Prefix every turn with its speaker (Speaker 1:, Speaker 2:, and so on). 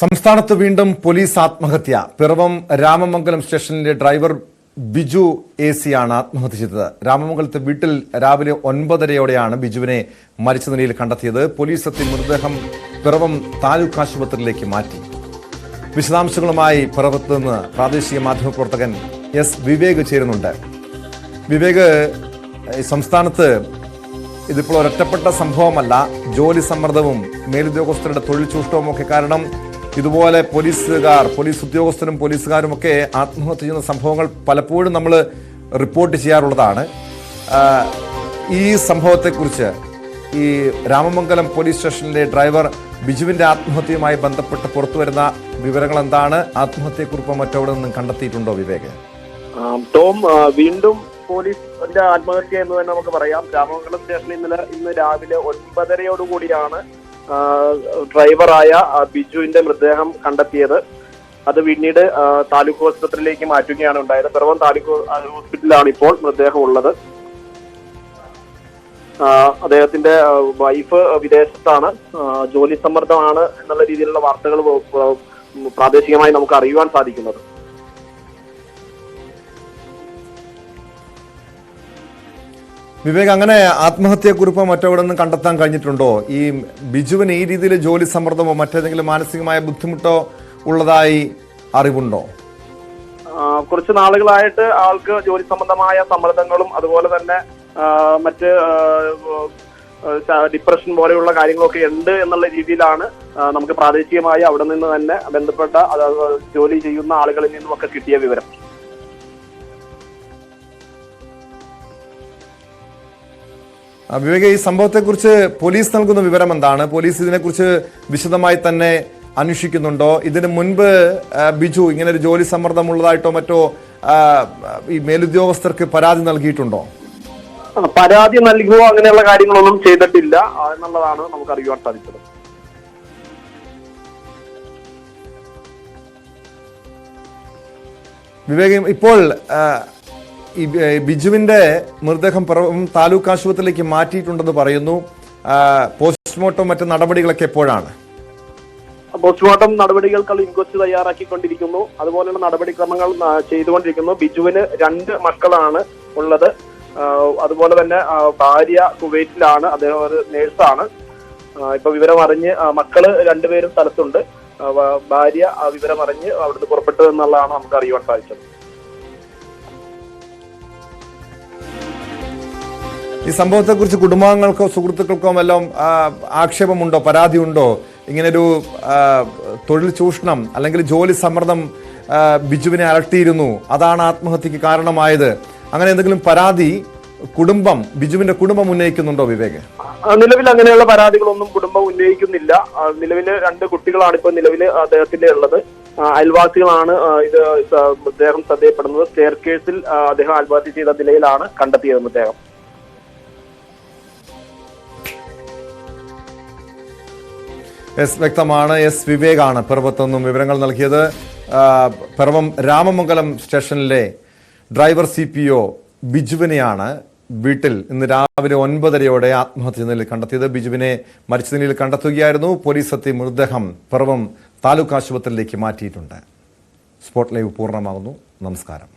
Speaker 1: സംസ്ഥാനത്ത് വീണ്ടും പോലീസ് ആത്മഹത്യ. പിറവം രാമമംഗലം സ്റ്റേഷനിലെ ഡ്രൈവർ ബിജു എസിയാണ് ആത്മഹത്യ ചെയ്തത്. രാമമംഗലത്തെ വീട്ടിൽ രാവിലെ 9:30-യോടെയാണ് ബിജുവിനെ മരിച്ച നിലയിൽ കണ്ടെത്തിയത്. പോലീസ് എത്തി മൃതദേഹം പിറവം താലൂക്ക് ആശുപത്രിയിലേക്ക് മാറ്റി. വിശദാംശങ്ങളുമായി പിറവത്ത് നിന്ന് പ്രാദേശിക മാധ്യമപ്രവർത്തകൻ എസ് വിവേക് ചേരുന്നുണ്ട്. വിവേക്, സംസ്ഥാനത്ത് ഇതിപ്പോൾ ഒരൊറ്റപ്പെട്ട സംഭവമല്ല. ജോലി സമ്മർദ്ദവും മേലുദ്യോഗസ്ഥരുടെ തൊഴിൽ ചൂഷണവും ഒക്കെ കാരണം ഇതുപോലെ പോലീസ് ഉദ്യോഗസ്ഥരും പോലീസുകാരും ഒക്കെ ആത്മഹത്യ ചെയ്യുന്ന സംഭവങ്ങൾ പലപ്പോഴും നമ്മൾ റിപ്പോർട്ട് ചെയ്യാറുള്ളതാണ്. ഈ സംഭവത്തെക്കുറിച്ച്, ഈ രാമമംഗലം പോലീസ് സ്റ്റേഷനിലെ ഡ്രൈവർ ബിജുവിന്റെ ആത്മഹത്യയുമായി ബന്ധപ്പെട്ട് പുറത്തുവരുന്ന വിവരങ്ങൾ എന്താണ്? ആത്മഹത്യക്കുറിപ്പ് മറ്റവിടെ നിന്നും കണ്ടെത്തിയിട്ടുണ്ടോ വിവേക്?
Speaker 2: ടോം, വീണ്ടും പോലീസിന്റെ ആത്മഹത്യ എന്ന് തന്നെ നമുക്ക് പറയാം. രാമമംഗലം സ്റ്റേഷനിൽ ഇന്ന് രാവിലെ 9:30-യോടുകൂടിയാണ് ഡ്രൈവറായ ബിജുവിന്റെ മൃതദേഹം കണ്ടെത്തിയത്. അത് പിന്നീട് താലൂക്ക് ആശുപത്രിയിലേക്ക് മാറ്റുകയാണ് ഉണ്ടായത്. പിറവം താലൂക്ക് ഹോസ്പിറ്റലിലാണ് ഇപ്പോൾ മൃതദേഹം ഉള്ളത്. അദ്ദേഹത്തിന്റെ വൈഫ് വിദേശത്താണ്. ജോലി സമ്മർദ്ദമാണ് എന്നുള്ള രീതിയിലുള്ള വാർത്തകൾ പ്രാദേശികമായി നമുക്ക് അറിയുവാൻ സാധിക്കുന്നത്.
Speaker 1: വിവേക്, അങ്ങനെ ആത്മഹത്യക്കുറിപ്പോ മറ്റെവിടെ നിന്ന് കണ്ടെത്താൻ കഴിഞ്ഞിട്ടുണ്ടോ? ഈ ബിജുവിന് ഈ രീതിയിൽ ജോലി സമ്മർദ്ദമോ മറ്റേതെങ്കിലും മാനസികമായ ബുദ്ധിമുട്ടോ ഉള്ളതായി അറിവുണ്ടോ?
Speaker 2: കുറച്ച് നാളുകളായിട്ട് ആൾക്ക് ജോലി സംബന്ധമായ സമ്മർദ്ദങ്ങളും അതുപോലെ തന്നെ മറ്റ് ഡിപ്രഷൻ പോലെയുള്ള കാര്യങ്ങളൊക്കെ ഉണ്ട് എന്നുള്ള രീതിയിലാണ് നമുക്ക് പ്രാദേശികമായി അവിടെ നിന്ന് തന്നെ ബന്ധപ്പെട്ട ജോലി ചെയ്യുന്ന ആളുകളിൽ നിന്നുമൊക്കെ കിട്ടിയ വിവരം.
Speaker 1: വിവേക്, ഈ സംഭവത്തെക്കുറിച്ച് പോലീസ് നൽകുന്ന വിവരം എന്താണ്? പോലീസ് ഇതിനെക്കുറിച്ച് വിശദമായി തന്നെ അന്വേഷിക്കുന്നുണ്ടോ? ഇതിനു മുൻപ് ബിജു ഇങ്ങനെ ഒരു ജോലി സമ്മർദ്ദമുള്ളതായിട്ടോ മറ്റോ ഈ മേലുദ്യോഗസ്ഥർക്ക് പരാതി നൽകിയിട്ടുണ്ടോ?
Speaker 2: പരാതി നൽകുകയോ അങ്ങനെയുള്ള കാര്യങ്ങളൊന്നും ചെയ്തിട്ടില്ല എന്നുള്ളതാണ് നമുക്ക് അറിയുവാൻ സാധിച്ചത്.
Speaker 1: വിവേക്, ഇപ്പോൾ ഈ ബിജുവിന്റെ മൃതദേഹം താലൂക്ക് ആശുപത്രിയിലേക്ക് മാറ്റിയിട്ടുണ്ടെന്ന് പറയുന്നു. പോസ്റ്റ്മോർട്ടം മറ്റു നടപടികളൊക്കെ എപ്പോഴാണ്?
Speaker 2: പോസ്റ്റ്മോർട്ടം നടപടികൾക്കുള്ള ഇൻക്വസ്റ്റ് തയ്യാറാക്കിക്കൊണ്ടിരിക്കുന്നു. അതുപോലെയുള്ള നടപടിക്രമങ്ങൾ ചെയ്തുകൊണ്ടിരിക്കുന്നു. ബിജുവിന് 2 മക്കളാണ് ഉള്ളത്. അതുപോലെ തന്നെ ഭാര്യ കുവൈറ്റിലാണ്. അദ്ദേഹം ഒരു നേഴ്സാണ്. ഇപ്പൊ വിവരമറിഞ്ഞ് മക്കള് 2 പേരും സ്ഥലത്തുണ്ട്. ഭാര്യ വിവരമറിഞ്ഞ് അവിടുന്ന് പുറപ്പെട്ടു എന്നുള്ളതാണ് നമുക്ക് അറിയുവാൻ സാധിച്ചത്.
Speaker 1: ഈ സംഭവത്തെക്കുറിച്ച് കുടുംബാംഗങ്ങൾക്കോ സുഹൃത്തുക്കൾക്കോ എല്ലാം ആക്ഷേപമുണ്ടോ, പരാതിയുണ്ടോ? ഇങ്ങനൊരു തൊഴിൽ ചൂഷണം അല്ലെങ്കിൽ ജോലി സമ്മർദ്ദം ബിജുവിനെ അലട്ടിയിരുന്നു, അതാണ് ആത്മഹത്യക്ക് കാരണമായത്, അങ്ങനെ എന്തെങ്കിലും പരാതി ബിജുവിന്റെ കുടുംബം ഉന്നയിക്കുന്നുണ്ടോ വിവേക്?
Speaker 2: നിലവിൽ അങ്ങനെയുള്ള പരാതികളൊന്നും കുടുംബം ഉന്നയിക്കുന്നില്ല. നിലവിൽ 2 കുട്ടികളാണ് ഇപ്പോൾ നിലവിൽ അദ്ദേഹത്തിന്റെ ഉള്ളത്. അയൽവാസികളാണ് ഇത് അദ്ദേഹം ശ്രദ്ധയപ്പെടുന്നത്. സ്റ്റെയർ കേസിൽ അദ്ദേഹം ആത്മഹത്യ ചെയ്ത നിലയിലാണ് കണ്ടെത്തിയത് അദ്ദേഹം.
Speaker 1: വ്യക്തമാണ്. എസ് വിവേകാണ് പിറവത്തൊന്നും വിവരങ്ങൾ നൽകിയത്. പിറവം രാമമംഗലം സ്റ്റേഷനിലെ ഡ്രൈവർ CPO ബിജുവിനെയാണ് വീട്ടിൽ ഇന്ന് രാവിലെ 9:30-യോടെ ആത്മഹത്യ നിലയിൽ കണ്ടെത്തിയത്. ബിജുവിനെ മരിച്ച നിലയിൽ കണ്ടെത്തുകയായിരുന്നു. പോലീസ് എത്തി മൃതദേഹം പിറവം താലൂക്ക് ആശുപത്രിയിലേക്ക് മാറ്റിയിട്ടുണ്ട്. സ്പോട്ട് ലൈവ് പൂർണ്ണമാകുന്നു. നമസ്കാരം.